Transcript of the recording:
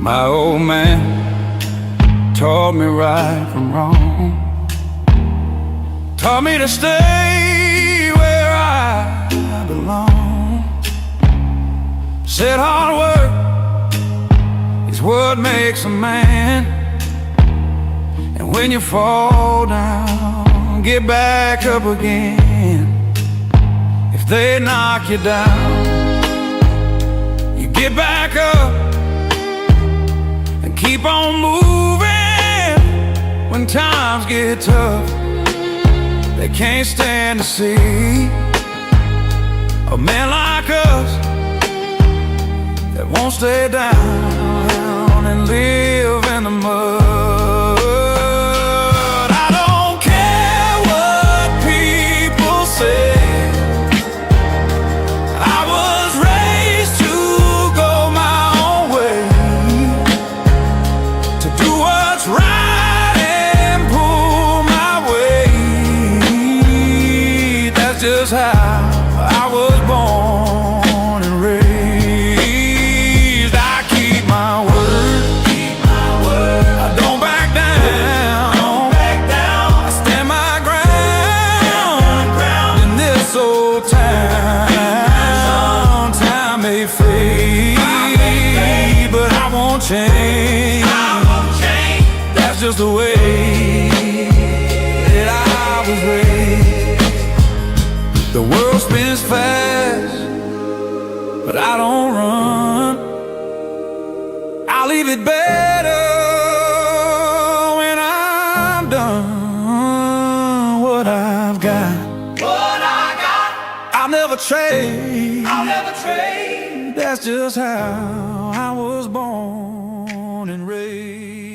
My old man taught me right from wrong, taught me to stay where I belong. Said hard work is what makes a man, and when you fall down, get back up again. If they knock you down, you get back up and keep on moving. When times get tough, they can't stand to see a man like us that won't stay down and live in the mud. I don't care what people say. I was raised to go my own way, to do what's right and pull my weight. That's just how I was born and raised. I keep my word, I don't back down, I stand my ground in this old town. Time may fade, but I won't change. That's just the way that I was raised. The world spins fast, but I don't run. I'll leave it better when I'm done. What I've got, I'll never trade. That's just how I was born and raised.